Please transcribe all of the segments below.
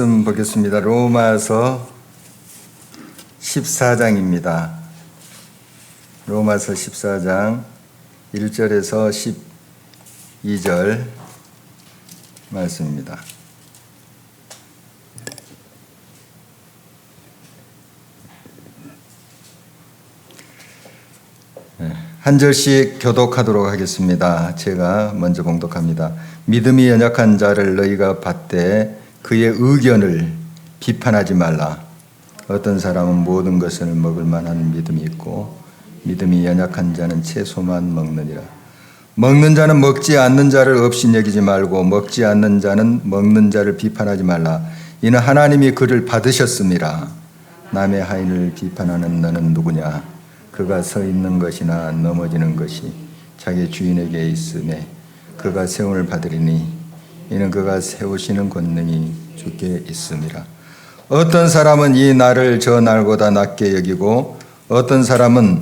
말씀 보겠습니다. 로마서 14장입니다. 로마서 14장 1절에서 12절 말씀입니다. 한 절씩 교독하도록 하겠습니다. 제가 먼저 봉독합니다. 믿음이 연약한 자를 너희가 받되 그의 의견을 비판하지 말라. 어떤 사람은 모든 것을 먹을 만한 믿음이 있고 믿음이 연약한 자는 채소만 먹느니라. 먹는 자는 먹지 않는 자를 없인 여기지 말고 먹지 않는 자는 먹는 자를 비판하지 말라. 이는 하나님이 그를 받으셨습니다. 남의 하인을 비판하는 너는 누구냐? 그가 서 있는 것이나 넘어지는 것이 자기 주인에게 있으매 그가 세움을 받으리니 이는 그가 세우시는 권능이 주께 있음이라. 어떤 사람은 이 날을 저 날보다 낮게 여기고 어떤 사람은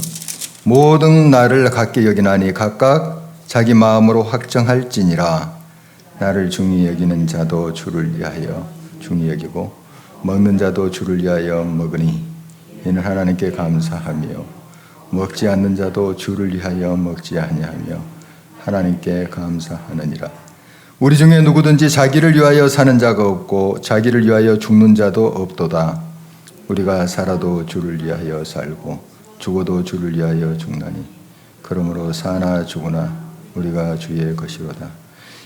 모든 날을 같게 여기나니 각각 자기 마음으로 확정할지니라. 나를 중히 여기는 자도 주를 위하여 중히 여기고 먹는 자도 주를 위하여 먹으니 이는 하나님께 감사하며 먹지 않는 자도 주를 위하여 먹지 아니하며 하나님께 감사하느니라. 우리 중에 누구든지 자기를 위하여 사는 자가 없고 자기를 위하여 죽는 자도 없도다. 우리가 살아도 주를 위하여 살고 죽어도 주를 위하여 죽나니 그러므로 사나 죽으나 우리가 주의 것이로다.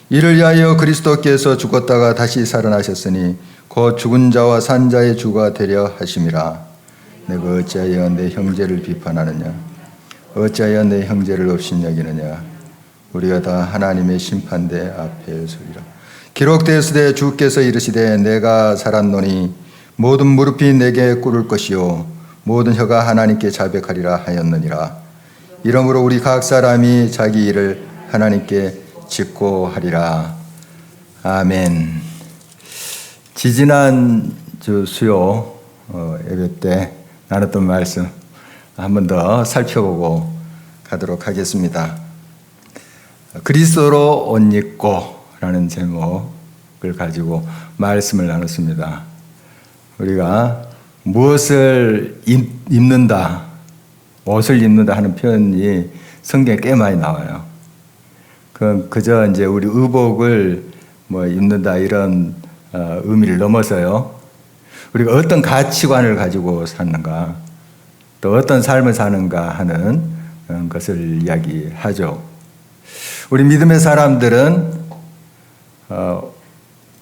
이를 위하여 그리스도께서 죽었다가 다시 살아나셨으니 곧 죽은 자와 산 자의 주가 되려 하심이라. 내가 어찌하여 내 형제를 비판하느냐? 어찌하여 내 형제를 없인 여기느냐? 우리가 다 하나님의 심판대 앞에 서리라. 기록되었으되 주께서 이르시되 내가 살았노니 모든 무릎이 내게 꿇을 것이요 모든 혀가 하나님께 자백하리라 하였느니라. 이러므로 우리 각 사람이 자기 일을 하나님께 짓고 하리라. 아멘. 지지난 주 수요 예배 때 나눴던 말씀 한 번 더 살펴보고 가도록 하겠습니다. 그리스도로 옷 입고 라는 제목을 가지고 말씀을 나눴습니다. 우리가 무엇을 입는다, 옷을 입는다 하는 표현이 성경에 꽤 많이 나와요. 그저 이제 우리 의복을 입는다 이런 의미를 넘어서요. 우리가 어떤 가치관을 가지고 사는가, 또 어떤 삶을 사는가 하는 것을 이야기하죠. 우리 믿음의 사람들은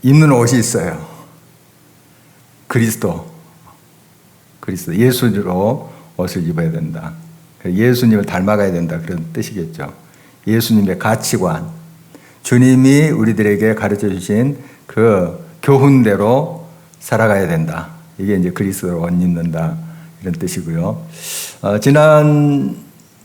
입는 옷이 있어요. 그리스도 예수로 옷을 입어야 된다. 예수님을 닮아가야 된다 그런 뜻이겠죠. 예수님의 가치관, 주님이 우리들에게 가르쳐 주신 그 교훈대로 살아가야 된다. 이게 이제 그리스도로 옷 입는다 이런 뜻이고요.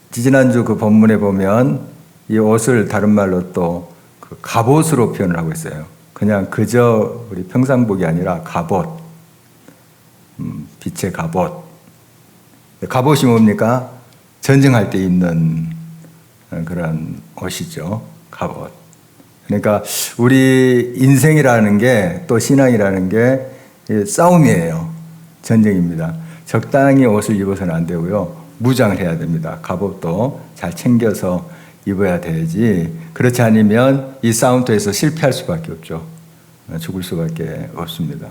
지난주 그 본문에 보면 이 옷을 다른 말로 또 그 갑옷으로 표현을 하고 있어요. 그냥 그저 우리 평상복이 아니라 갑옷, 빛의 갑옷. 갑옷이 뭡니까? 전쟁할 때 입는 그런 옷이죠. 갑옷. 그러니까 우리 인생이라는 게 또 신앙이라는 게 싸움이에요. 전쟁입니다. 적당히 옷을 입어서는 안 되고요. 무장을 해야 됩니다. 갑옷도 잘 챙겨서 입어야 되지. 그렇지 않으면 이 싸움터에서 실패할 수밖에 없죠. 죽을 수밖에 없습니다.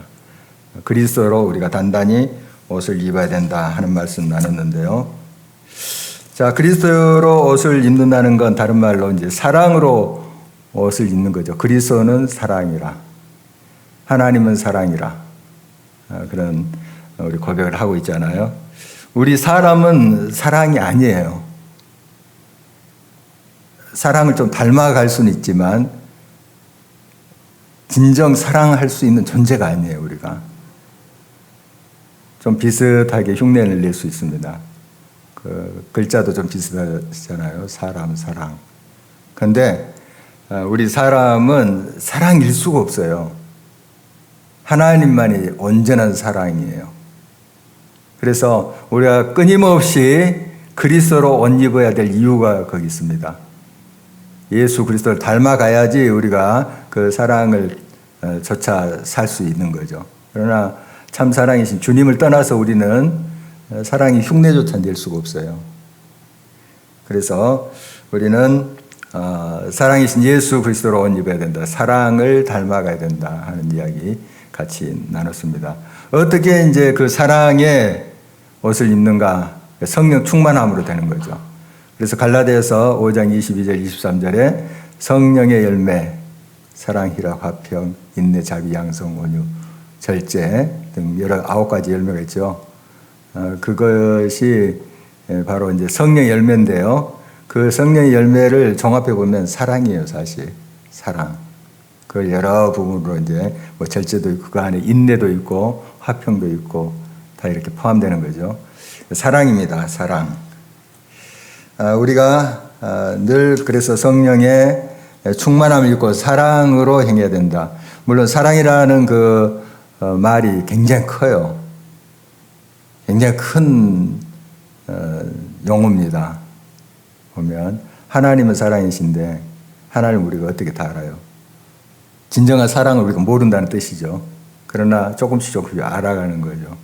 그리스도로 우리가 단단히 옷을 입어야 된다 하는 말씀 나눴는데요. 자, 그리스도로 옷을 입는다는 건 다른 말로 이제 사랑으로 옷을 입는 거죠. 그리스도는 사랑이라. 하나님은 사랑이라. 그런 우리 고백을 하고 있잖아요. 우리 사람은 사랑이 아니에요. 사랑을 좀 닮아갈 수는 있지만 진정 사랑할 수 있는 존재가 아니에요. 우리가 좀 비슷하게 흉내를 낼 수 있습니다. 그 글자도 좀 비슷하잖아요. 사람, 사랑. 그런데 우리 사람은 사랑일 수가 없어요. 하나님만이 온전한 사랑이에요. 그래서 우리가 끊임없이 그리스도로 옷 입어야 될 이유가 거기 있습니다. 예수 그리스도를 닮아가야지 우리가 그 사랑을 조차 살 수 있는 거죠. 그러나 참 사랑이신 주님을 떠나서 우리는 사랑이 흉내조차 낼 수가 없어요. 그래서 우리는 사랑이신 예수 그리스도로 옷 입어야 된다. 사랑을 닮아가야 된다 하는 이야기 같이 나눴습니다. 어떻게 이제 그 사랑의 옷을 입는가? 성령 충만함으로 되는 거죠. 그래서 갈라디아서 5장 22절 23절에 성령의 열매 사랑, 희락, 화평, 인내, 자비, 양성, 온유, 절제 등 여러 9가지 열매가 있죠. 그것이 바로 이제 성령의 열매인데요. 그 성령의 열매를 종합해 보면 사랑이에요, 사실. 사랑. 그 여러 부분으로 이제 뭐 절제도 있고 그 안에 인내도 있고 화평도 있고 다 이렇게 포함되는 거죠. 사랑입니다, 사랑. 우리가 늘 그래서 성령의 충만함을 입고 사랑으로 행해야 된다. 물론 사랑이라는 그 말이 굉장히 커요. 굉장히 큰 용어입니다. 보면 하나님은 사랑이신데 하나님 우리가 어떻게 다 알아요? 진정한 사랑을 우리가 모른다는 뜻이죠. 그러나 조금씩 알아가는 거죠.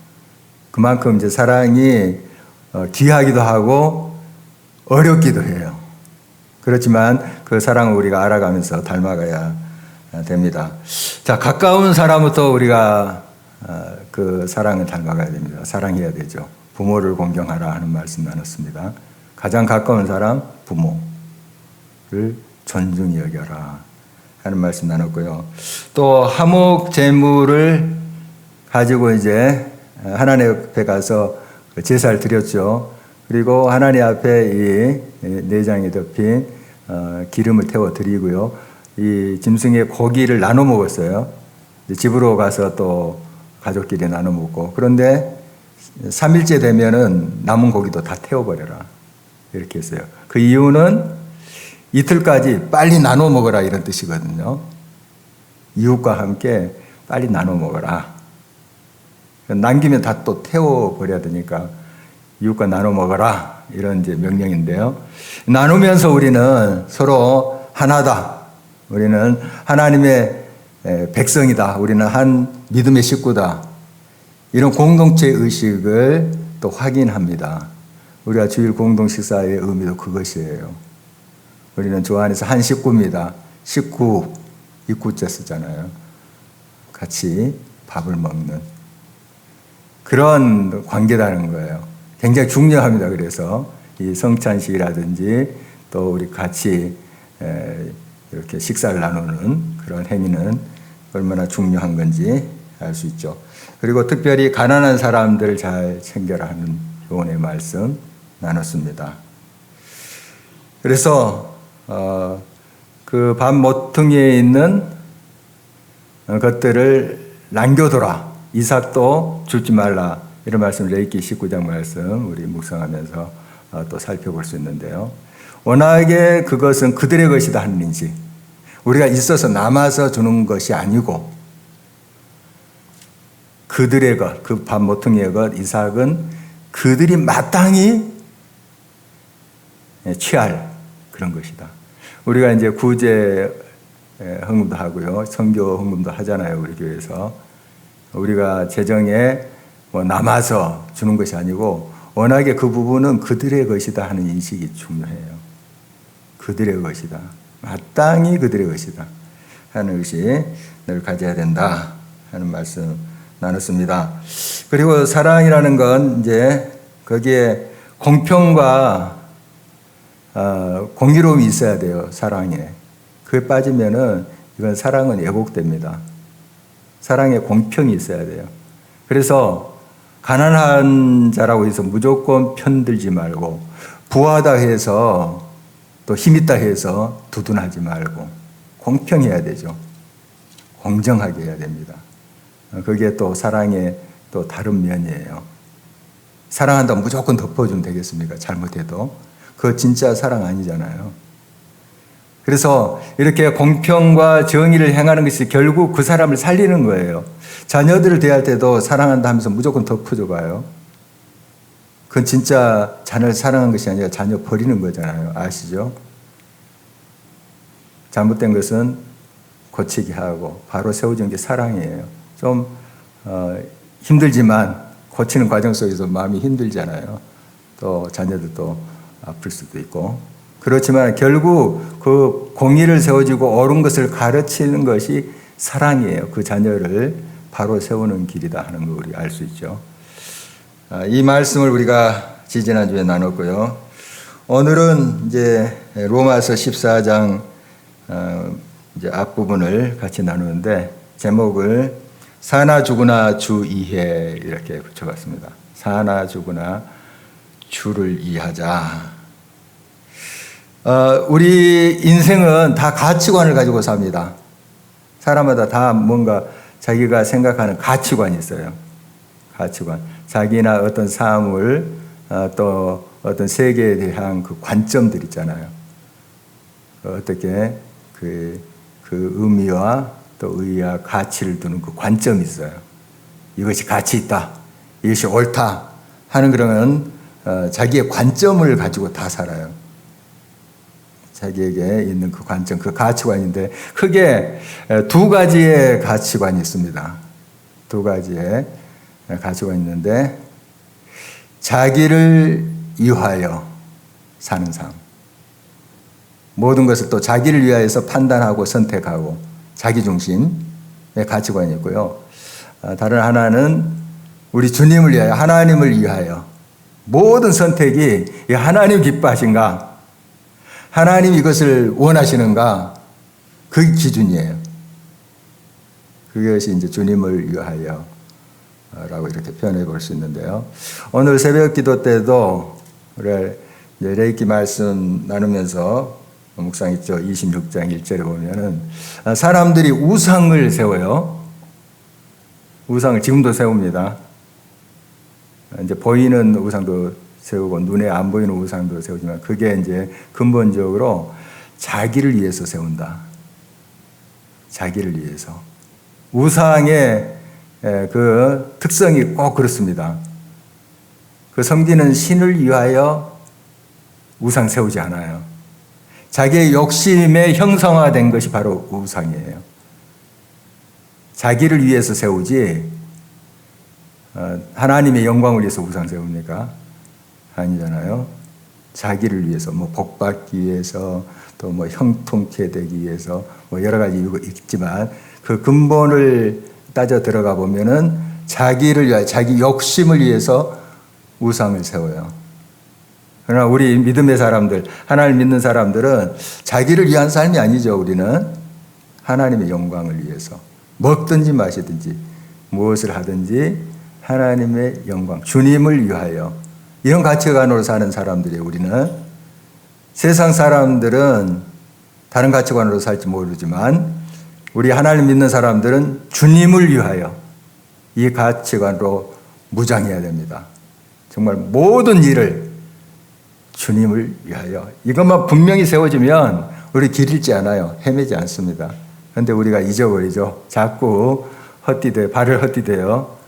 그만큼 이제 사랑이 귀하기도 하고 어렵기도 해요. 그렇지만 그 사랑을 우리가 알아가면서 닮아가야 됩니다. 자, 가까운 사람부터 우리가 그 사랑을 닮아가야 됩니다. 사랑해야 되죠. 부모를 공경하라 하는 말씀 나눴습니다. 가장 가까운 사람, 부모를 존중히 여겨라 하는 말씀 나눴고요. 또 화목 제물을 가지고 이제 하나님 앞에 가서 제사를 드렸죠. 그리고 하나님 앞에 이 내장이 덮인 기름을 태워 드리고요. 이 짐승의 고기를 나눠 먹었어요. 집으로 가서 또 가족끼리 나눠 먹고. 그런데 3일째 되면은 남은 고기도 다 태워버려라. 이렇게 했어요. 그 이유는 이틀까지 빨리 나눠 먹어라 이런 뜻이거든요. 이웃과 함께 빨리 나눠 먹어라. 남기면 다 또 태워버려야 되니까 이웃과 나눠 먹어라. 이런 이제 명령인데요. 나누면서 우리는 서로 하나다. 우리는 하나님의 백성이다. 우리는 한 믿음의 식구다. 이런 공동체 의식을 또 확인합니다. 우리가 주일 공동 식사의 의미도 그것이에요. 우리는 주 안에서 한 식구입니다. 식구, 입구자 쓰잖아요. 같이 밥을 먹는 그런 관계라는 거예요. 굉장히 중요합니다. 그래서 이 성찬식이라든지 또 우리 같이 이렇게 식사를 나누는 그런 행위는 얼마나 중요한 건지 알 수 있죠. 그리고 특별히 가난한 사람들을 잘 챙겨라 하는 교훈의 말씀 나눴습니다. 그래서 그 밥 모퉁이에 있는 것들을 남겨둬라. 이삭도 줍지 말라. 이런 말씀 레위기 19장 말씀 우리 묵상하면서 또 살펴볼 수 있는데요. 워낙에 그것은 그들의 것이다 하는 인식. 우리가 있어서 남아서 주는 것이 아니고 그들의 것, 그 밥 모퉁이의 것, 이삭은 그들이 마땅히 취할 그런 것이다. 우리가 이제 구제 헌금도 하고요. 선교 헌금도 하잖아요. 우리 교회에서. 우리가 재정에 뭐 남아서 주는 것이 아니고 워낙에 그 부분은 그들의 것이다 하는 인식이 중요해요. 그들의 것이다. 마땅히 그들의 것이다 하는 의식을 가져야 된다 하는 말씀 나눴습니다. 그리고 사랑이라는 건 이제 거기에 공평과 공의로움이 있어야 돼요. 사랑에. 그게 빠지면은 이건 사랑은 왜곡됩니다. 사랑에 공평이 있어야 돼요. 그래서 가난한 자라고 해서 무조건 편들지 말고 부하다 해서 또 힘있다 해서 두둔하지 말고 공평해야 되죠. 공정하게 해야 됩니다. 그게 또 사랑의 또 다른 면이에요. 사랑한다고 무조건 덮어주면 되겠습니까? 잘못해도. 그거 진짜 사랑 아니잖아요. 그래서 이렇게 공평과 정의를 행하는 것이 결국 그 사람을 살리는 거예요. 자녀들을 대할 때도 사랑한다 하면서 무조건 덮어줘 봐요. 그건 진짜 자녀를 사랑한 것이 아니라 자녀 버리는 거잖아요. 아시죠? 잘못된 것은 고치게 하고 바로 세워주는 게 사랑이에요. 좀 힘들지만 고치는 과정 속에서 마음이 힘들잖아요. 또 자녀들도 아플 수도 있고. 그렇지만 결국 그 공의를 세워주고 옳은 것을 가르치는 것이 사랑이에요. 그 자녀를 바로 세우는 길이다 하는 거 우리 알 수 있죠. 이 말씀을 우리가 지지난주에 나눴고요. 오늘은 이제 로마서 14장 이제 앞부분을 같이 나누는데 제목을 사나 죽으나 주 이해 이렇게 붙여봤습니다. 사나 죽으나 주를 이해하자. 우리 인생은 다 가치관을 가지고 삽니다. 사람마다 다 뭔가 자기가 생각하는 가치관이 있어요. 가치관. 자기나 어떤 사물, 또 어떤 세계에 대한 그 관점들 있잖아요. 어떻게 그 의미와 또 의의와 가치를 두는 그 관점이 있어요. 이것이 가치 있다. 이것이 옳다. 하는 그런 자기의 관점을 가지고 다 살아요. 자기에게 있는 그 관점, 그 가치관인데 크게 두 가지의 가치관이 있습니다. 두 가지의 가치관이 있는데 자기를 위하여 사는 삶. 모든 것을 또 자기를 위하여서 판단하고 선택하고 자기 중심의 가치관이 있고요. 다른 하나는 우리 주님을 위하여 하나님을 위하여 모든 선택이 하나님 기뻐하신가? 하나님 이것을 원하시는가? 그게 기준이에요. 그것이 이제 주님을 위하여 라고 이렇게 표현해 볼 수 있는데요. 오늘 새벽 기도 때도 우리 레이기 말씀 나누면서 묵상했죠. 26장 1절에 보면은 사람들이 우상을 세워요. 우상을 지금도 세웁니다. 이제 보이는 우상도 세우고 눈에 안 보이는 우상도 세우지만 그게 이제 근본적으로 자기를 위해서 세운다. 자기를 위해서. 우상의 그 특성이 꼭 그렇습니다. 그 섬기는 신을 위하여 우상 세우지 않아요. 자기의 욕심에 형성화된 것이 바로 우상이에요. 자기를 위해서 세우지 하나님의 영광을 위해서 우상 세웁니까? 아니잖아요. 자기를 위해서 뭐 복받기 위해서 또 뭐 형통케 되기 위해서 뭐 여러 가지 이유가 있지만 그 근본을 따져 들어가 보면은 자기를 위하여 자기 욕심을 위해서 우상을 세워요. 그러나 우리 믿음의 사람들, 하나님 믿는 사람들은 자기를 위한 삶이 아니죠. 우리는 하나님의 영광을 위해서 먹든지 마시든지 무엇을 하든지 하나님의 영광, 주님을 위하여 이런 가치관으로 사는 사람들이에요. 우리는 세상 사람들은 다른 가치관으로 살지 모르지만 우리 하나님 믿는 사람들은 주님을 위하여 이 가치관으로 무장해야 됩니다. 정말 모든 일을 주님을 위하여 이것만 분명히 세워지면 우리 길 잃지 않아요. 헤매지 않습니다. 그런데 우리가 잊어버리죠. 자꾸 발을 헛디뎌요.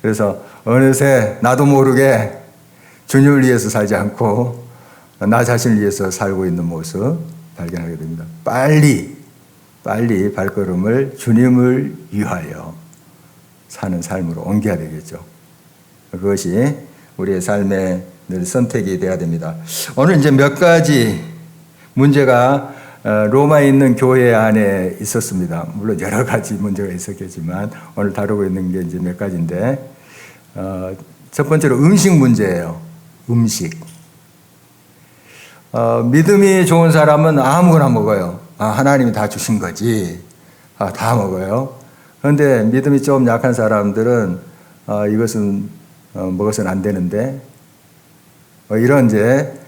그래서 어느새 나도 모르게 주님을 위해서 살지 않고 나 자신을 위해서 살고 있는 모습 발견하게 됩니다. 빨리 발걸음을 주님을 위하여 사는 삶으로 옮겨야 되겠죠. 그것이 우리의 삶의 늘 선택이 되어야 됩니다. 오늘 이제 몇 가지 문제가 로마에 있는 교회 안에 있었습니다. 물론 여러 가지 문제가 있었겠지만 오늘 다루고 있는 게 이제 몇 가지인데 첫 번째로 음식 문제예요. 음식. 믿음이 좋은 사람은 아무거나 먹어요. 하나님이 다 주신 거지. 다 먹어요. 그런데 믿음이 좀 약한 사람들은 이것은 먹어서는 안 되는데 이런 이제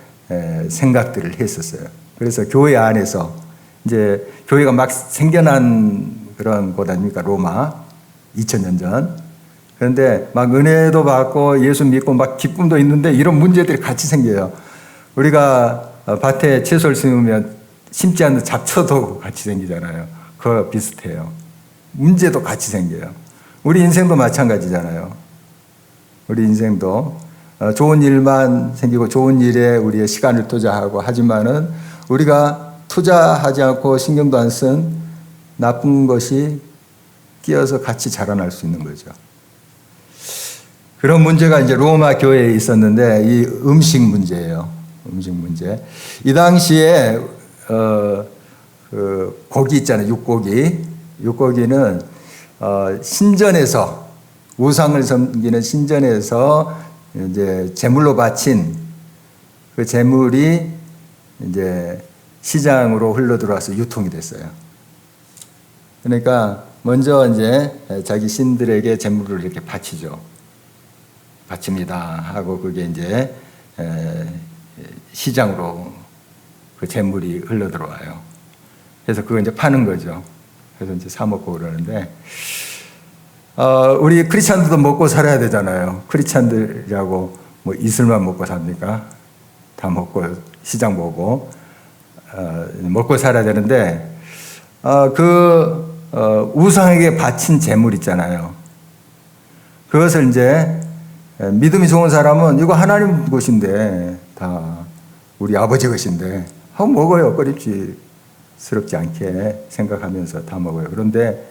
생각들을 했었어요. 그래서 교회 안에서 이제 교회가 막 생겨난 그런 곳 아닙니까? 로마 2000년 전. 그런데 막 은혜도 받고 예수 믿고 막 기쁨도 있는데 이런 문제들이 같이 생겨요. 우리가 밭에 채소를 심으면 심지 않는 잡초도 같이 생기잖아요. 그거 비슷해요. 문제도 같이 생겨요. 우리 인생도 마찬가지잖아요. 우리 인생도 좋은 일만 생기고 좋은 일에 우리의 시간을 투자하고 하지만은 우리가 투자하지 않고 신경도 안 쓴 나쁜 것이 끼어서 같이 자라날 수 있는 거죠. 그런 문제가 이제 로마 교회에 있었는데 이 음식 문제예요. 음식 문제. 이 당시에 그 고기 있잖아요. 육고기. 육고기는 신전에서 우상을 섬기는 신전에서 이제 제물로 바친 그 제물이 이제 시장으로 흘러 들어와서 유통이 됐어요. 그러니까 먼저 이제 자기 신들에게 제물을 이렇게 바치죠. 바칩니다 하고 그게 이제 시장으로 그 제물이 흘러 들어와요. 그래서 그거 이제 파는 거죠. 그래서 이제 사 먹고 그러는데 우리 크리스찬들도 먹고 살아야 되잖아요. 크리스찬들이라고 뭐 이슬만 먹고 삽니까? 다 먹고 시장 보고 먹고 살아야 되는데 우상에게 바친 제물 있잖아요. 그것을 이제 믿음이 좋은 사람은 이거 하나님 것인데 다 우리 아버지 것인데 하고 먹어요. 꺼림칙스럽지 않게 생각하면서 다 먹어요. 그런데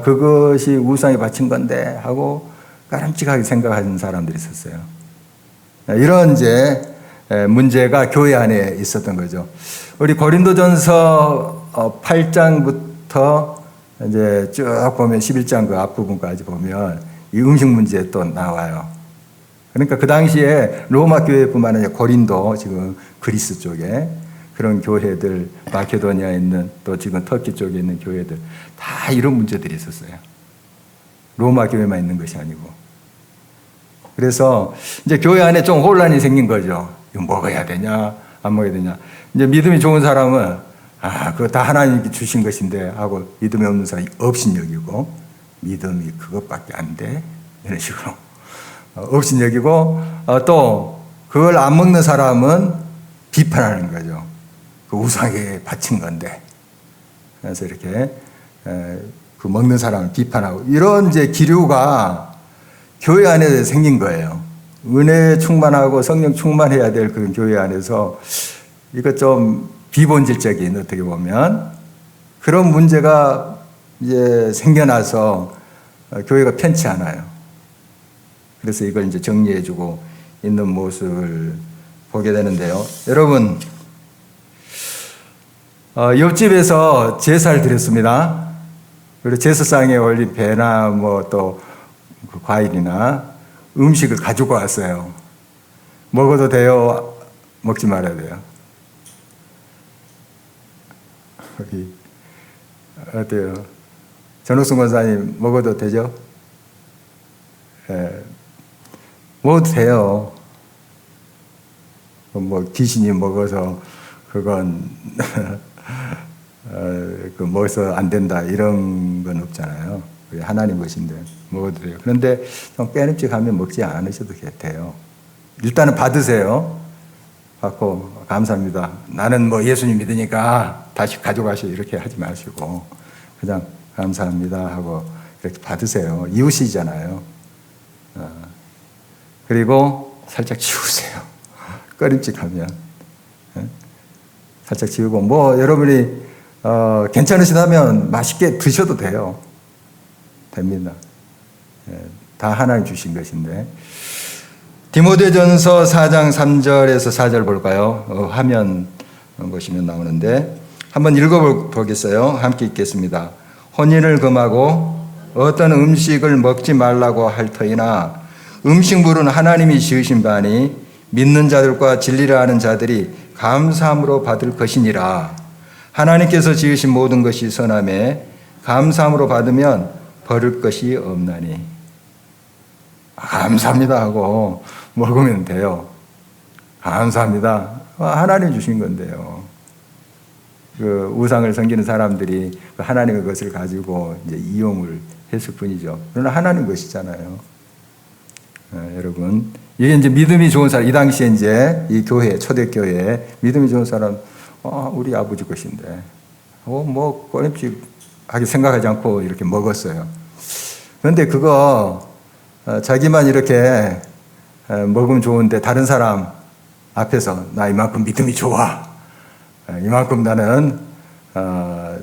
그것이 우상에 바친 건데 하고 까름직하게 생각하는 사람들이 있었어요. 이런 이제 문제가 교회 안에 있었던 거죠. 우리 고린도전서 8장부터 이제 쭉 보면 11장 그 앞부분까지 보면 이 음식 문제 또 나와요. 그러니까 그 당시에 로마 교회뿐만 아니라 고린도 지금 그리스 쪽에 그런 교회들, 마케도니아에 있는 또 지금 터키 쪽에 있는 교회들 다 이런 문제들이 있었어요. 로마 교회만 있는 것이 아니고. 그래서 이제 교회 안에 좀 혼란이 생긴 거죠. 이거 먹어야 되냐, 안 먹어야 되냐. 이제 믿음이 좋은 사람은 그거 다 하나님께 주신 것인데 하고 믿음이 없는 사람이 업신여기고 믿음이 그것밖에 안 돼. 이런 식으로. 업신여기고 또 그걸 안 먹는 사람은 비판하는 거죠. 그 우상에 바친 건데. 그래서 이렇게 그 먹는 사람을 비판하고 이런 이제 기류가 교회 안에 생긴 거예요. 은혜 충만하고 성령 충만해야 될 그런 교회 안에서 이거 좀 비본질적인 어떻게 보면 그런 문제가 이제 생겨나서 교회가 편치 않아요. 그래서 이걸 이제 정리해주고 있는 모습을 보게 되는데요. 여러분, 옆집에서 제사를 드렸습니다. 그리고 제사상에 올린 배나 뭐 또 과일이나 음식을 가지고 왔어요. 먹어도 돼요? 먹지 말아야 돼요? 여기 어때요? 전옥순 권사님 먹어도 되죠? 예, 먹어도 돼요. 뭐 귀신이 먹어서 그건 먹어서 안 된다 이런 건 없잖아요. 하나님 것인데 먹어도 돼요. 그런데 좀 깨름직하면 먹지 않으셔도 돼요. 일단은 받으세요. 받고 감사합니다. 나는 뭐 예수님 믿으니까 다시 가져가시오 이렇게 하지 마시고 그냥 감사합니다 하고 이렇게 받으세요. 이웃이잖아요. 그리고 살짝 치우세요. 꺼림칙하면 살짝 치우고 뭐 여러분이 괜찮으시다면 맛있게 드셔도 돼요. 됩니다. 다 하나님 주신 것인데. 디모데전서 4장 3절에서 4절 볼까요? 화면 보시면 나오는데 한번 읽어보겠어요. 함께 읽겠습니다. 혼인을 금하고 어떤 음식을 먹지 말라고 할 터이나 음식물은 하나님이 지으신 바니 믿는 자들과 진리를 아는 자들이 감사함으로 받을 것이니라. 하나님께서 지으신 모든 것이 선함에 감사함으로 받으면 버릴 것이 없나니. 감사합니다 하고 먹으면 돼요. 감사합니다. 하나님 주신 건데요. 그 우상을 섬기는 사람들이 하나님의 것을 가지고 이제 이용을 했을 뿐이죠. 그러나 하나님 것이잖아요. 여러분, 이게 이제 믿음이 좋은 사람, 이 당시에 이제 이 교회, 초대교회, 믿음이 좋은 사람, 우리 아버지 것인데, 뭐, 꺼림칙하게 생각하지 않고 이렇게 먹었어요. 그런데 그거, 자기만 이렇게 먹으면 좋은데 다른 사람 앞에서 나 이만큼 믿음이 좋아. 이만큼 나는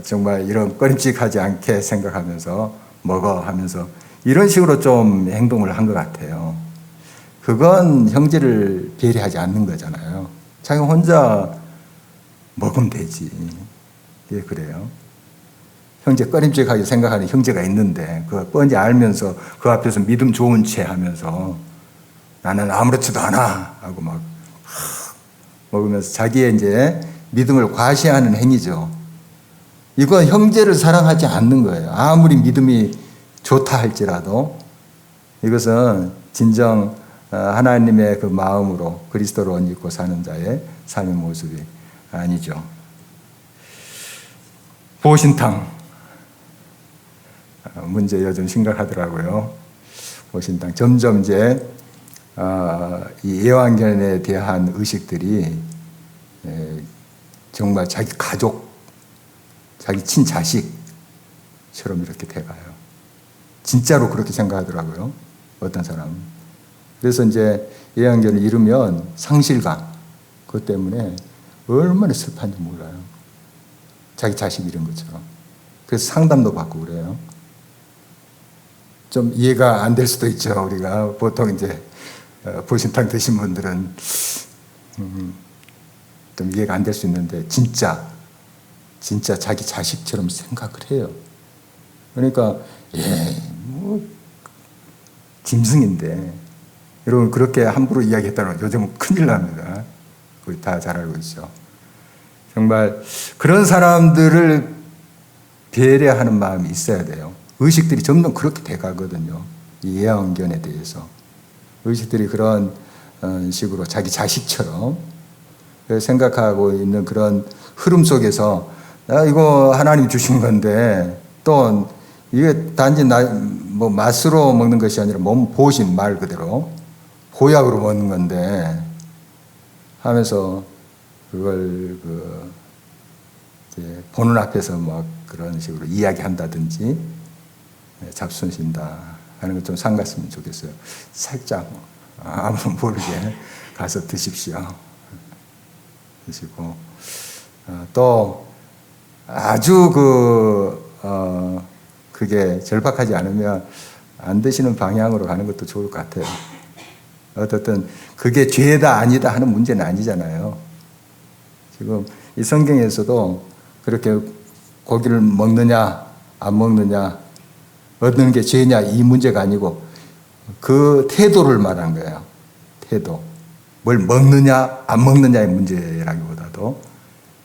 정말 이런 꺼림칙하지 않게 생각하면서 먹어 하면서 이런 식으로 좀 행동을 한 것 같아요. 그건 형제를 배려하지 않는 거잖아요. 자기 혼자 먹으면 되지. 예, 그래요. 형제 꺼림직하게 생각하는 형제가 있는데 그거 뻔히 알면서 그 앞에서 믿음 좋은 채 하면서 나는 아무렇지도 않아 하고 막 먹으면서 자기의 이제 믿음을 과시하는 행위죠. 이건 형제를 사랑하지 않는 거예요. 아무리 믿음이 좋다 할지라도 이것은 진정 하나님의 그 마음으로 그리스도를 옷 입고 사는 자의 삶의 모습이 아니죠. 보신탕 문제 요즘 심각하더라고요. 보신탕 점점 이제 이 예왕견에 대한 의식들이 정말 자기 가족, 자기 친자식처럼 이렇게 돼가요. 진짜로 그렇게 생각하더라고요. 어떤 사람은. 그래서 이제 예왕견을 잃으면 상실감, 그것 때문에 얼마나 슬픈지 몰라요. 자기 자식 잃은 것처럼. 그래서 상담도 받고 그래요. 좀 이해가 안 될 수도 있죠. 우리가 보통 이제 보신탕 드신 분들은 좀 이해가 안 될 수 있는데 진짜 자기 자식처럼 생각을 해요. 그러니까 뭐 짐승인데 여러분 그렇게 함부로 이야기했다면 요즘은 큰일 납니다. 우리 다 잘 알고 있죠. 정말 그런 사람들을 배려하는 마음이 있어야 돼요. 의식들이 점점 그렇게 돼가거든요. 이 예언견에 대해서. 의식들이 그런 식으로 자기 자식처럼 생각하고 있는 그런 흐름 속에서 이거 하나님 주신 건데 또 이게 단지 뭐 맛으로 먹는 것이 아니라 몸 보신 말 그대로 보약으로 먹는 건데 하면서 그걸 이제 보는 앞에서 막 그런 식으로 이야기한다든지 잡순신다 하는 것 좀 삼갔으면 좋겠어요. 살짝 아무 모르게 가서 드십시오. 드시고 또 아주 그게 절박하지 않으면 안 드시는 방향으로 가는 것도 좋을 것 같아요. 어떻든 그게 죄다 아니다 하는 문제는 아니잖아요. 지금 이 성경에서도 그렇게 고기를 먹느냐 안 먹느냐 얻는 게 죄냐 이 문제가 아니고 그 태도를 말한 거예요. 태도. 뭘 먹느냐 안 먹느냐의 문제라기보다도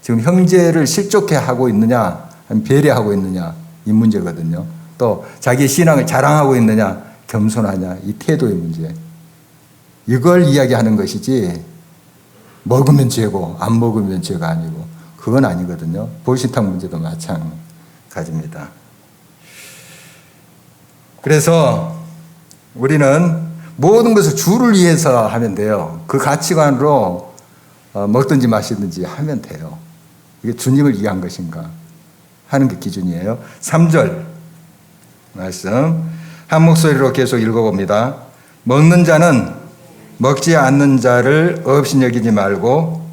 지금 형제를 실족해 하고 있느냐 아니면 배려하고 있느냐 이 문제거든요. 또 자기 신앙을 자랑하고 있느냐 겸손하냐 이 태도의 문제. 이걸 이야기하는 것이지 먹으면 죄고 안 먹으면 죄가 아니고 그건 아니거든요. 보신탕 문제도 마찬가지입니다. 그래서 우리는 모든 것을 주를 위해서 하면 돼요. 그 가치관으로 먹든지 마시든지 하면 돼요. 이게 주님을 위한 것인가 하는 게 기준이에요. 3절 말씀 한 목소리로 계속 읽어봅니다. 먹는 자는 먹지 않는 자를 없이 여기지 말고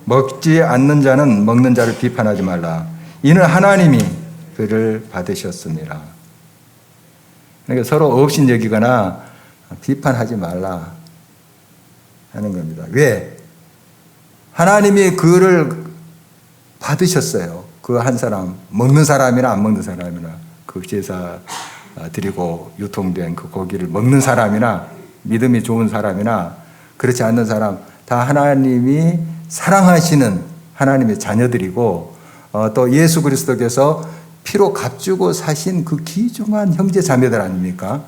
먹지 않는 자는 먹는 자를 비판하지 말라. 이는 하나님이 그를 받으셨습니다. 그러니까 서로 없이 여기거나 비판하지 말라 하는 겁니다. 왜? 하나님이 그를 받으셨어요. 그 한 사람, 먹는 사람이나 안 먹는 사람이나 그 제사 드리고 유통된 그 고기를 먹는 사람이나 믿음이 좋은 사람이나 그렇지 않는 사람 다 하나님이 사랑하시는 하나님의 자녀들이고 또 예수 그리스도께서 피로 값주고 사신 그 귀중한 형제 자매들 아닙니까?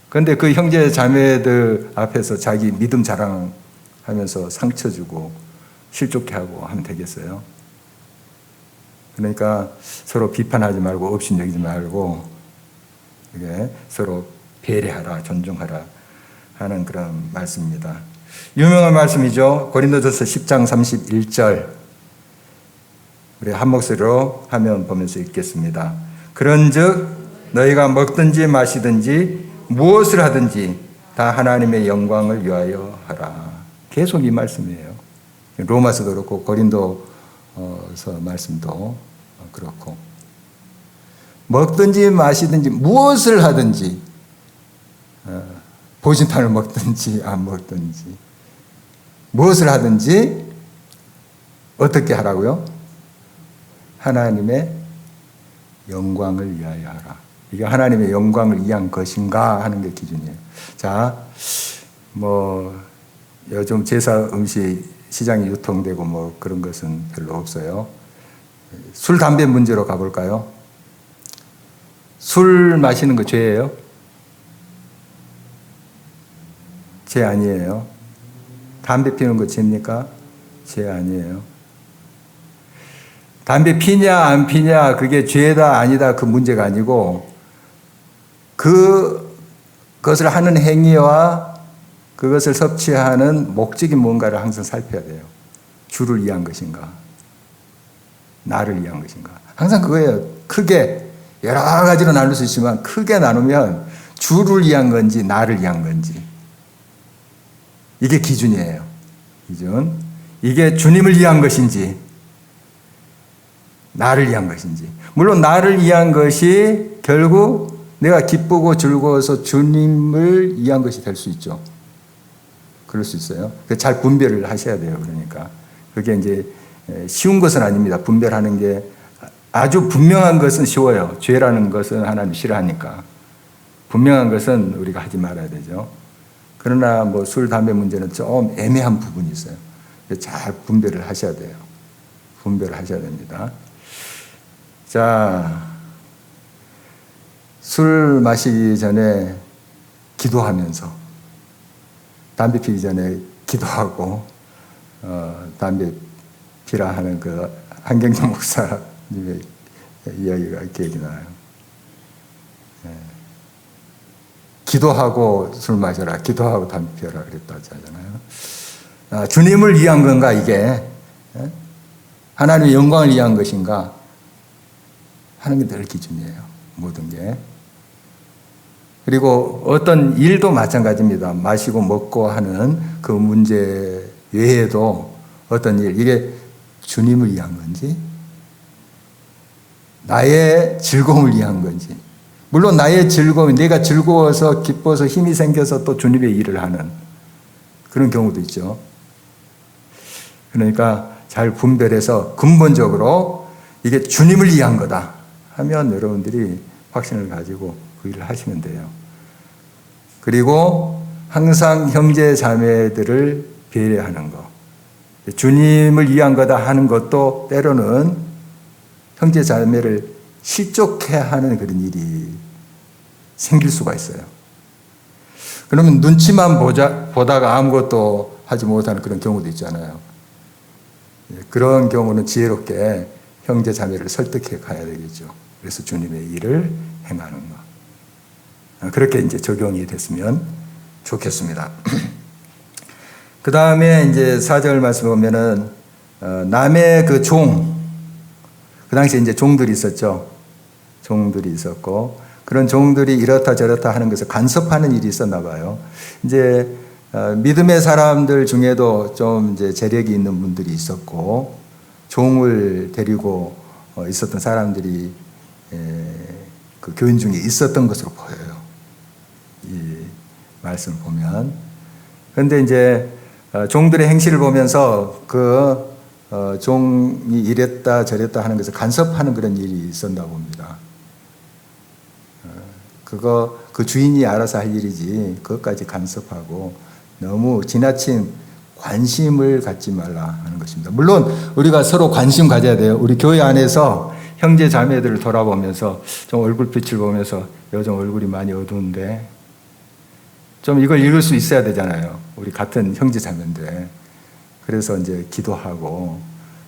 그런데 그 형제 자매들 앞에서 자기 믿음 자랑하면서 상처 주고 실족해 하고 하면 되겠어요? 그러니까 서로 비판하지 말고 없인 여기지 말고 이게 서로 배려하라 존중하라 하는 그런 말씀입니다. 유명한 말씀이죠. 고린도전서 10장 31절 우리 한 목소리로 화면 보면서 읽겠습니다. 그런즉 너희가 먹든지 마시든지 무엇을 하든지 다 하나님의 영광을 위하여 하라. 계속 이 말씀이에요. 로마서도 그렇고 고린도서 말씀도 그렇고 먹든지 마시든지 무엇을 하든지 보신탕을 먹든지 안 먹든지 무엇을 하든지 어떻게 하라고요? 하나님의 영광을 위하여 하라. 이게 하나님의 영광을 위한 것인가 하는 게 기준이에요. 자, 요즘 제사 음식 시장에 유통되고 뭐 그런 것은 별로 없어요. 술, 담배 문제로 가볼까요? 술 마시는 거 죄예요? 죄 아니에요. 담배 피우는 거 죄입니까? 죄 아니에요. 담배 피냐 안 피냐 그게 죄다 아니다 그 문제가 아니고 그것을 하는 행위와 그것을 섭취하는 목적이 뭔가를 항상 살펴야 돼요. 주를 위한 것인가? 나를 위한 것인가? 항상 그거예요. 크게 여러 가지로 나눌 수 있지만 크게 나누면 주를 위한 건지 나를 위한 건지 이게 기준이에요. 기준. 이게 주님을 위한 것인지 나를 위한 것인지. 물론 나를 위한 것이 결국 내가 기쁘고 즐거워서 주님을 위한 것이 될 수 있죠. 그럴 수 있어요. 잘 분별을 하셔야 돼요. 그러니까 그게 이제 쉬운 것은 아닙니다. 분별하는 게 아주 분명한 것은 쉬워요. 죄라는 것은 하나님 싫어하니까. 분명한 것은 우리가 하지 말아야 되죠. 그러나 술, 담배 문제는 좀 애매한 부분이 있어요. 잘 분별을 하셔야 돼요. 분별을 하셔야 됩니다. 자, 술 마시기 전에 기도하면서 담배 피기 전에 기도하고 담배 피라 하는 그 한경정 목사님의 이야기가 기억이 나요. 기도하고 술 마셔라, 기도하고 담배 피워라 그랬다 하잖아요. 주님을 위한 건가 이게? 하나님의 영광을 위한 것인가? 하는 게 늘 기준이에요. 모든 게. 그리고 어떤 일도 마찬가지입니다. 마시고 먹고 하는 그 문제 외에도 어떤 일, 이게 주님을 위한 건지 나의 즐거움을 위한 건지. 물론 나의 즐거움이 내가 즐거워서 기뻐서 힘이 생겨서 또 주님의 일을 하는 그런 경우도 있죠. 그러니까 잘 분별해서 근본적으로 이게 주님을 위한 거다 하면 여러분들이 확신을 가지고 그 일을 하시면 돼요. 그리고 항상 형제 자매들을 배려하는 것. 주님을 위한 거다 하는 것도 때로는 형제 자매를 실족해 하는 그런 일이 생길 수가 있어요. 그러면 눈치만 보다가 아무것도 하지 못하는 그런 경우도 있잖아요. 그런 경우는 지혜롭게 형제 자매를 설득해 가야 되겠죠. 그래서 주님의 일을 행하는 것. 그렇게 이제 적용이 됐으면 좋겠습니다. 그 다음에 이제 4절 말씀 보면은, 남의 그 종, 그 당시에 이제 종들이 있었죠. 종들이 있었고, 그런 종들이 이렇다 저렇다 하는 것을 간섭하는 일이 있었나 봐요. 이제, 믿음의 사람들 중에도 좀 이제 재력이 있는 분들이 있었고, 종을 데리고 있었던 사람들이 그 교인 중에 있었던 것으로 보여요. 이 말씀을 보면. 그런데 이제 종들의 행실을 보면서 그 종이 이랬다 저랬다 하는 것을 간섭하는 그런 일이 있었나 봅니다. 그 주인이 알아서 할 일이지 그것까지 간섭하고 너무 지나친 관심을 갖지 말라 하는 것입니다. 물론 우리가 서로 관심 가져야 돼요. 우리 교회 안에서 형제 자매들을 돌아보면서 좀 얼굴빛을 보면서 요즘 얼굴이 많이 어두운데 좀 이걸 읽을 수 있어야 되잖아요. 우리 같은 형제 자매인데. 그래서 이제 기도하고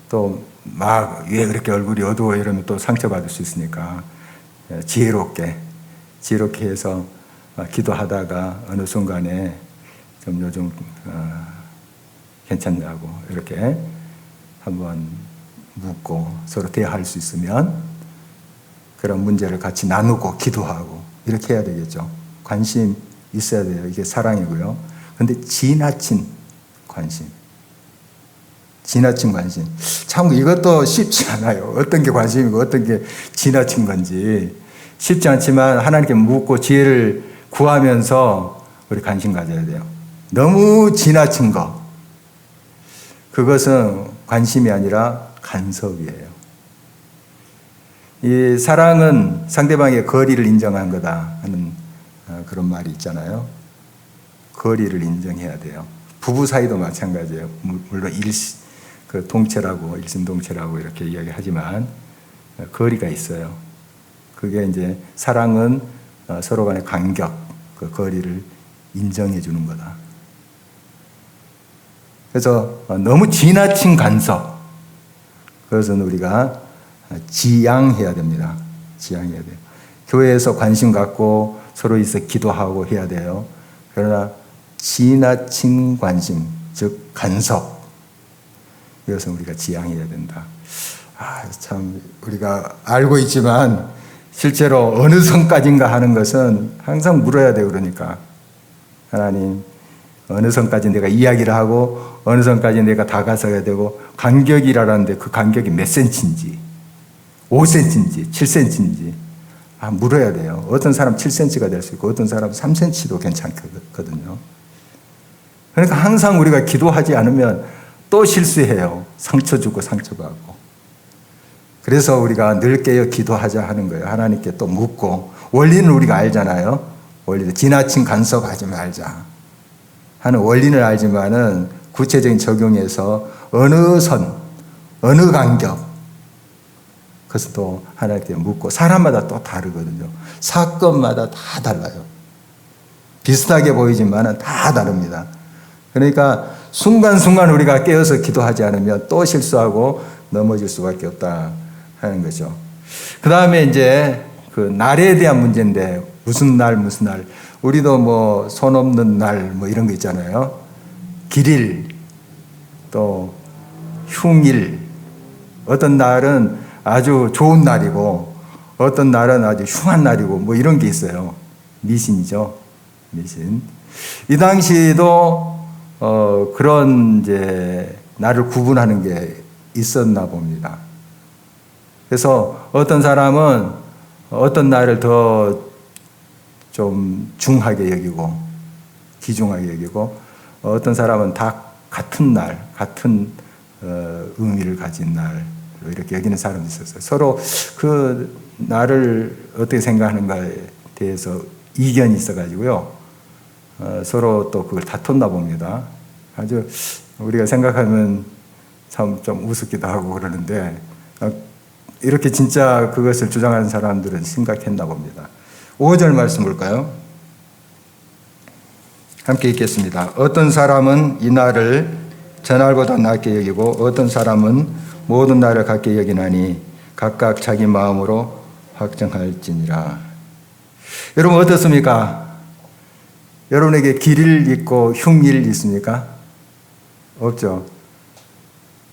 또 막 왜 그렇게 얼굴이 어두워 이러면 또 상처받을 수 있으니까 지혜롭게 해서 기도하다가 어느 순간에 좀 요즘 괜찮냐고 이렇게 한번 묻고 서로 대화할 수 있으면 그런 문제를 같이 나누고 기도하고 이렇게 해야 되겠죠. 관심 있어야 돼요. 이게 사랑이고요. 그런데 지나친 관심. 참 이것도 쉽지 않아요. 어떤 게 관심이고 어떤 게 지나친 건지 쉽지 않지만 하나님께 묻고 지혜를 구하면서 우리 관심 가져야 돼요. 너무 지나친 거. 그것은 관심이 아니라 간섭이에요. 이 사랑은 상대방의 거리를 인정한 거다 하는 그런 말이 있잖아요. 거리를 인정해야 돼요. 부부 사이도 마찬가지예요. 물론 동체라고, 일심동체라고 이렇게 이야기하지만 거리가 있어요. 그게 이제 사랑은 서로 간의 간격, 그 거리를 인정해 주는 거다. 그래서 너무 지나친 간섭, 그것은 우리가 지양해야 됩니다. 지양해야 돼요. 교회에서 관심 갖고 서로 있어 기도하고 해야 돼요. 그러나 지나친 관심, 즉 간섭, 이것은 우리가 지양해야 된다. 참 우리가 알고 있지만 실제로 어느 선까지인가 하는 것은 항상 물어야 돼요. 그러니까 하나님, 어느 선까지 내가 이야기를 하고 어느 선까지 내가 다가서야 되고, 간격이라는데 그 간격이 몇 센치인지, 5cm인지 7cm인지 물어야 돼요. 어떤 사람 7cm가 될 수 있고 어떤 사람 3cm도 괜찮거든요. 그러니까 항상 우리가 기도하지 않으면 또 실수해요. 상처 주고 상처받고. 그래서 우리가 늘 깨어 기도하자 하는 거예요. 하나님께 또 묻고. 원리는 우리가 알잖아요. 원리는 지나친 간섭하지 말자 하는 원리는 알지만은 구체적인 적용에서 어느 선, 어느 간격, 그것을 또 하나님께 묻고. 사람마다 또 다르거든요. 사건마다 다 달라요. 비슷하게 보이지만은 다 다릅니다. 그러니까 순간순간 우리가 깨어서 기도하지 않으면 또 실수하고 넘어질 수밖에 없다 하는 거죠. 그 다음에 이제 그 날에 대한 문제인데, 무슨 날, 무슨 날. 우리도 뭐 손 없는 날 뭐 이런 거 있잖아요. 길일, 또 흉일. 어떤 날은 아주 좋은 날이고 어떤 날은 아주 흉한 날이고 뭐 이런 게 있어요. 미신이죠. 미신. 이 당시도 그런 이제 날을 구분하는 게 있었나 봅니다. 그래서 어떤 사람은 어떤 날을 더 좀 중하게 여기고 귀중하게 여기고, 어떤 사람은 다 같은 날, 같은 의미를 가진 날로 이렇게 여기는 사람이 있었어요. 서로 그 날을 어떻게 생각하는가에 대해서 이견이 있어가지고요. 서로 또 그걸 다퉜나 봅니다. 아주 우리가 생각하면 참 좀 우습기도 하고 그러는데, 이렇게 진짜 그것을 주장하는 사람들은 심각했나 봅니다. 5절 말씀 볼까요? 함께 읽겠습니다. 어떤 사람은 이 날을 전날보다 낮게 여기고 어떤 사람은 모든 날을 같게 여기나니 각각 자기 마음으로 확정할지니라. 여러분 어떻습니까? 여러분에게 길일 있고 흉일 있습니까? 없죠.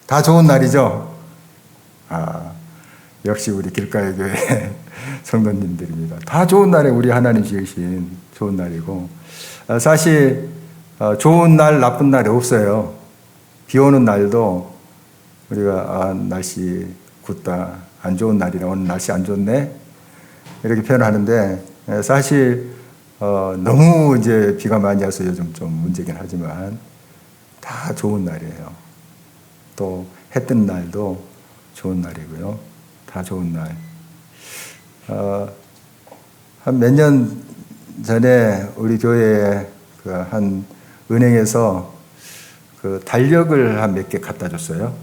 다 좋은 날이죠. 역시 우리 길가의 교회 성도님들입니다. 다 좋은 날에 우리 하나님 지으신 좋은 날이고, 사실 좋은 날, 나쁜 날이 없어요. 비 오는 날도 우리가 날씨 굿다, 안 좋은 날이라 오늘 날씨 안 좋네 이렇게 표현하는데, 사실 너무 이제 비가 많이 와서 요즘 좀 문제긴 하지만 다 좋은 날이에요. 또 해 뜬 날도 좋은 날이고요. 다 좋은 날. 한 몇 년 전에 우리 교회에 그 한 은행에서 그 달력을 한 몇 개 갖다 줬어요.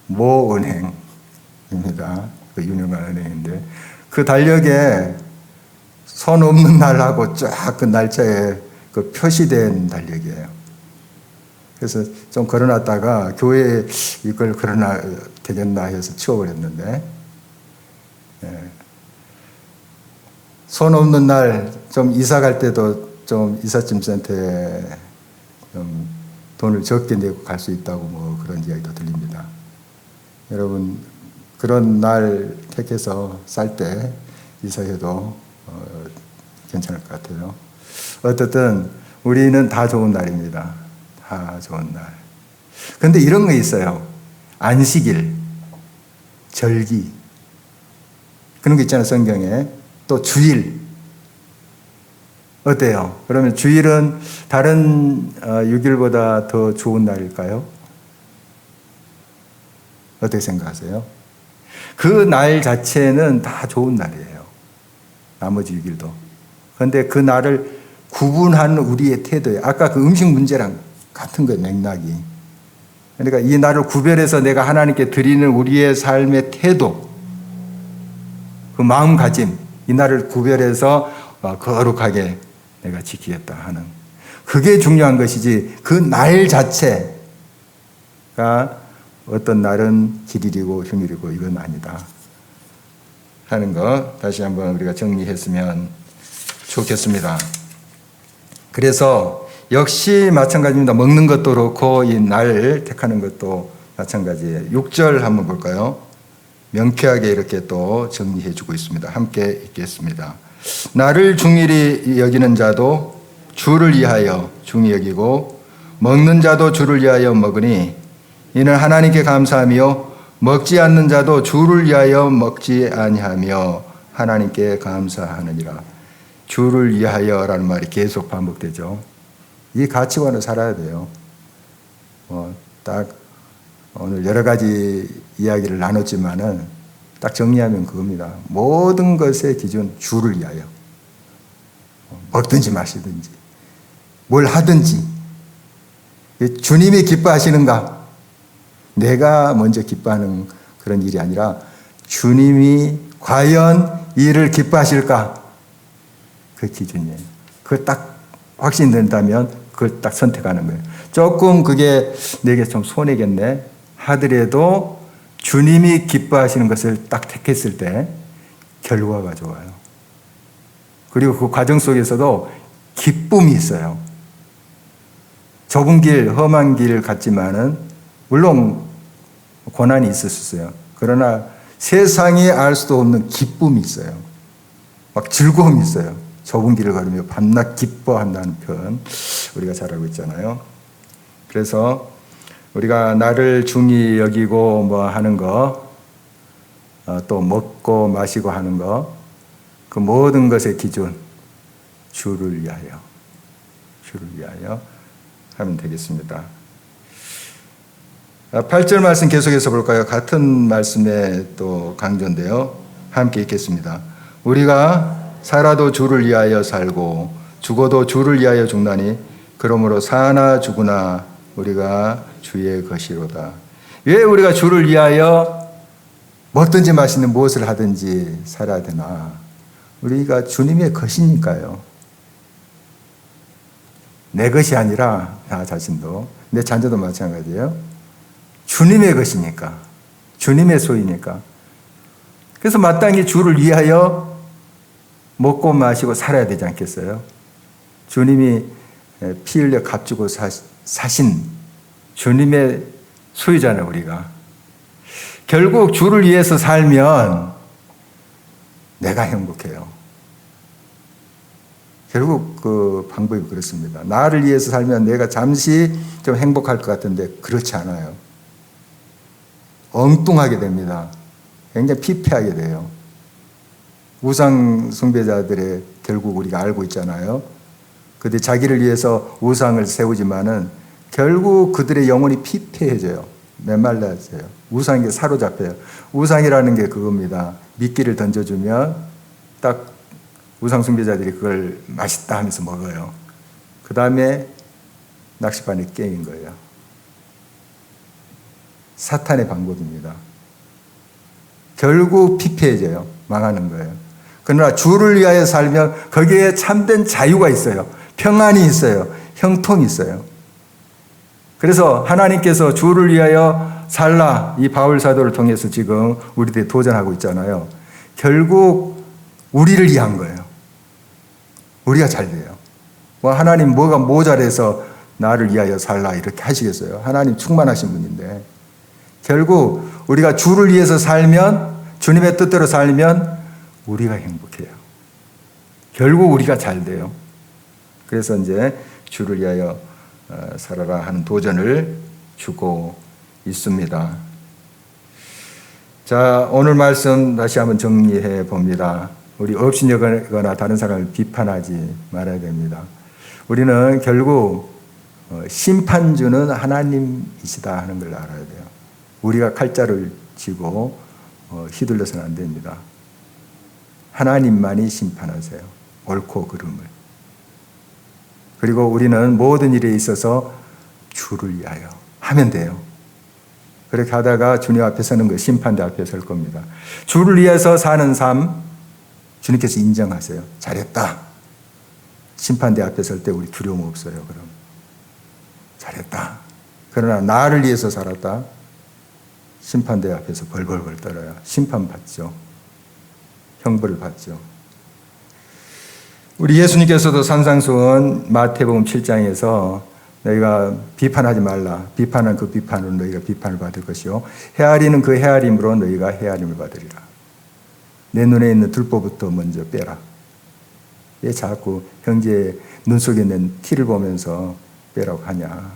모 은행입니다. 그 유명한 은행인데, 그 달력에 손 없는 날하고 쫙 그 날짜에 그 표시된 달력이에요. 그래서 좀 걸어놨다가 교회에 이걸 걸어놔 되겠나 해서 치워버렸는데, 손 없는 날 좀 이사 갈 때도 좀 이삿짐 센터에 좀 돈을 적게 내고 갈 수 있다고 뭐 그런 이야기도 들립니다. 여러분 그런 날 택해서 살 때 이사해도 괜찮을 것 같아요. 어쨌든 우리는 다 좋은 날입니다. 다 좋은 날. 그런데 이런 거 있어요. 안식일, 절기, 그런 거 있잖아요, 성경에. 또 주일. 어때요? 그러면 주일은 다른 6일보다 더 좋은 날일까요? 어떻게 생각하세요? 그 날 자체는 다 좋은 날이에요. 나머지 6일도. 그런데 그 날을 구분하는 우리의 태도예요. 아까 그 음식 문제랑 같은 거예요, 맥락이. 그러니까 이 날을 구별해서 내가 하나님께 드리는 우리의 삶의 태도, 그 마음가짐, 이 날을 구별해서 거룩하게 내가 지키겠다 하는, 그게 중요한 것이지 그 날 자체가 어떤 날은 길일이고 휴일이고 이건 아니다 하는 거 다시 한번 우리가 정리했으면 좋겠습니다. 그래서 역시 마찬가지입니다. 먹는 것도 그렇고 이 날 택하는 것도 마찬가지예요. 6절 한번 볼까요? 명쾌하게 이렇게 또 정리해 주고 있습니다. 함께 읽겠습니다. 나를 중일히 여기는 자도 주를 위하여 중히 여기고 먹는 자도 주를 위하여 먹으니 이는 하나님께 감사하며 먹지 않는 자도 주를 위하여 먹지 아니하며 하나님께 감사하느니라. 주를 위하여라는 말이 계속 반복되죠. 이 가치관을 살아야 돼요. 딱 오늘 여러 가지 이야기를 나눴지만은 딱 정리하면 그겁니다. 모든 것의 기준 주를 위하여. 먹든지 마시든지 뭘 하든지 주님이 기뻐하시는가? 내가 먼저 기뻐하는 그런 일이 아니라 주님이 과연 이를 기뻐하실까? 그 기준이에요. 그걸 딱 확신된다면 그걸 딱 선택하는 거예요. 조금 그게 내게 좀 손해겠네 하더라도 주님이 기뻐하시는 것을 딱 택했을 때 결과가 좋아요. 그리고 그 과정 속에서도 기쁨이 있어요. 좁은 길, 험한 길 같지만은 물론 고난이 있을 수 있어요. 그러나 세상이 알 수도 없는 기쁨이 있어요. 막 즐거움이 있어요. 좁은 길을 걸으며 밤낮 기뻐한다는 표현 우리가 잘 알고 있잖아요. 그래서 우리가 나를 중히 여기고 뭐 하는 거, 또 먹고 마시고 하는 거, 그 모든 것의 기준 주를 위하여 하면 되겠습니다. 8절 말씀 계속해서 볼까요? 같은 말씀에 또 강조인데요. 함께 읽겠습니다. 우리가 살아도 주를 위하여 살고 죽어도 주를 위하여 죽나니 그러므로 사나 죽으나 우리가 주의 것이로다. 왜 우리가 주를 위하여 먹든지 마시는 무엇을 하든지 살아야 되나? 우리가 주님의 것이니까요. 내 것이 아니라 나 자신도, 내 자녀도 마찬가지예요. 주님의 것이니까, 주님의 소유니까. 그래서 마땅히 주를 위하여 먹고 마시고 살아야 되지 않겠어요? 주님이 피 흘려 값주고 사신 주님의 소유잖아요, 우리가. 결국 주를 위해서 살면 내가 행복해요. 결국 그 방법이 그렇습니다. 나를 위해서 살면 내가 잠시 좀 행복할 것 같은데 그렇지 않아요. 엉뚱하게 됩니다. 굉장히 피폐하게 돼요. 우상 숭배자들의 결국 우리가 알고 있잖아요. 그들 자기를 위해서 우상을 세우지만은 결국 그들의 영혼이 피폐해져요. 메말라져요. 우상에게 사로잡혀요. 우상이라는 게 그겁니다. 미끼를 던져주면 딱 우상 숭배자들이 그걸 맛있다 하면서 먹어요. 그 다음에 낚시반에 깨인 거예요. 사탄의 방법입니다. 결국 피폐해져요. 망하는 거예요. 그러나 주를 위하여 살면 거기에 참된 자유가 있어요. 평안이 있어요. 형통이 있어요. 그래서 하나님께서 주를 위하여 살라, 이 바울 사도를 통해서 지금 우리들이 도전하고 있잖아요. 결국 우리를 위한 거예요. 우리가 잘 돼요. 하나님 뭐가 모자라서 나를 위하여 살라 이렇게 하시겠어요? 하나님 충만하신 분인데 결국 우리가 주를 위해서 살면, 주님의 뜻대로 살면 우리가 행복해요. 결국 우리가 잘 돼요. 그래서 이제 주를 위하여 살아라 하는 도전을 주고 있습니다. 자, 오늘 말씀 다시 한번 정리해 봅니다. 우리 업신여거나 다른 사람을 비판하지 말아야 됩니다. 우리는 결국 심판주는 하나님이시다 하는 걸 알아야 돼요. 우리가 칼자를 쥐고 휘둘려서는 안 됩니다. 하나님만이 심판하세요. 옳고 그름을. 그리고 우리는 모든 일에 있어서 주를 위하여 하면 돼요. 그렇게 하다가 주님 앞에 서는 거, 심판대 앞에 설 겁니다. 주를 위해서 사는 삶, 주님께서 인정하세요. 잘했다. 심판대 앞에 설 때 우리 두려움 없어요. 그럼 잘했다. 그러나 나를 위해서 살았다. 심판대 앞에서 벌벌벌 떨어요. 심판받죠. 형벌을 받죠. 우리 예수님께서도 산상수훈 마태복음 7장에서 너희가 비판하지 말라. 비판은 그 비판으로 너희가 비판을 받을 것이요 헤아리는 그 헤아림으로 너희가 헤아림을 받으리라. 내 눈에 있는 들보부터 먼저 빼라. 왜 자꾸 형제의 눈 속에 있는 티를 보면서 빼라고 하냐.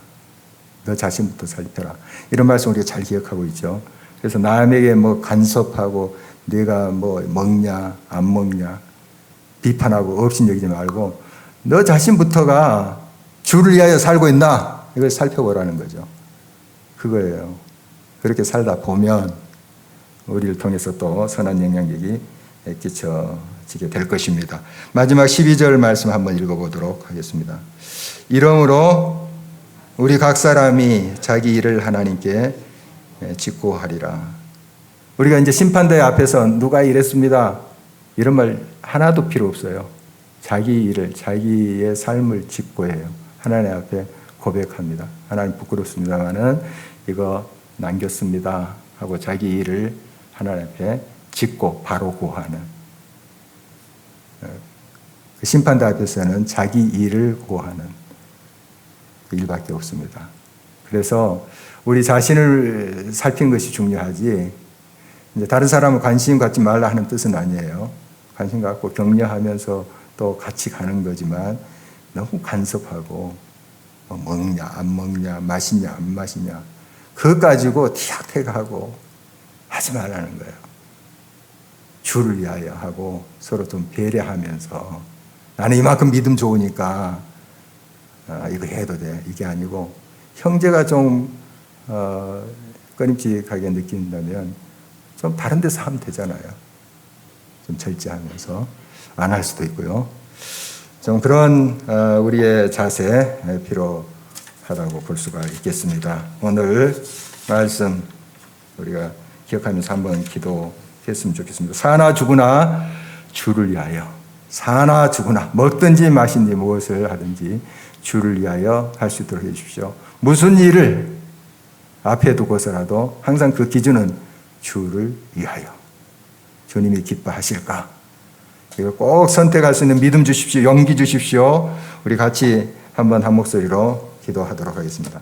너 자신부터 살펴라. 이런 말씀 우리가 잘 기억하고 있죠. 그래서 남에게 뭐 간섭하고 내가 뭐 먹냐 안 먹냐 비판하고 업신여기지 말고 너 자신부터가 주를 위하여 살고 있나 이걸 살펴보라는 거죠. 그거예요. 그렇게 살다 보면 우리를 통해서 또 선한 영향력이 끼쳐지게 될 것입니다. 마지막 12절 말씀 한번 읽어보도록 하겠습니다. 이러므로 우리 각 사람이 자기 일을 하나님께 짓고 하리라. 우리가 이제 심판대 앞에서 누가 이랬습니다. 이런 말 하나도 필요 없어요. 자기 일을, 자기의 삶을 짓고 해요. 하나님 앞에 고백합니다. 하나님 부끄럽습니다만은 이거 남겼습니다 하고 자기 일을 하나님 앞에 짓고 바로 고하는. 그 심판대 앞에서는 자기 일을 고하는 일밖에 없습니다. 그래서 우리 자신을 살피는 것이 중요하지 이제 다른 사람을 관심 갖지 말라 하는 뜻은 아니에요. 관심 갖고 격려하면서 또 같이 가는 거지만 너무 간섭하고 뭐 먹냐 안 먹냐 마시냐 안 마시냐 그것 가지고 티격태격하고 하지 말라는 거예요. 주를 위하여 하고 서로 좀 배려하면서 나는 이만큼 믿음 좋으니까 이거 해도 돼. 이게 아니고 형제가 좀 꺼림칙하게 느낀다면 좀 다른 데서 하면 되잖아요. 좀 절제하면서 안 할 수도 있고요. 좀 그런 우리의 자세 필요하다고 볼 수가 있겠습니다. 오늘 말씀 우리가 기억하면서 한번 기도했으면 좋겠습니다. 사나 죽으나 주를 위하여 사나 죽으나 먹든지 마신지 무엇을 하든지 주를 위하여 할 수 있도록 해주십시오. 무슨 일을 앞에 두고서라도 항상 그 기준은 주를 위하여 주님이 기뻐하실까? 이거 꼭 선택할 수 있는 믿음 주십시오. 용기 주십시오. 우리 같이 한번 한 목소리로 기도하도록 하겠습니다.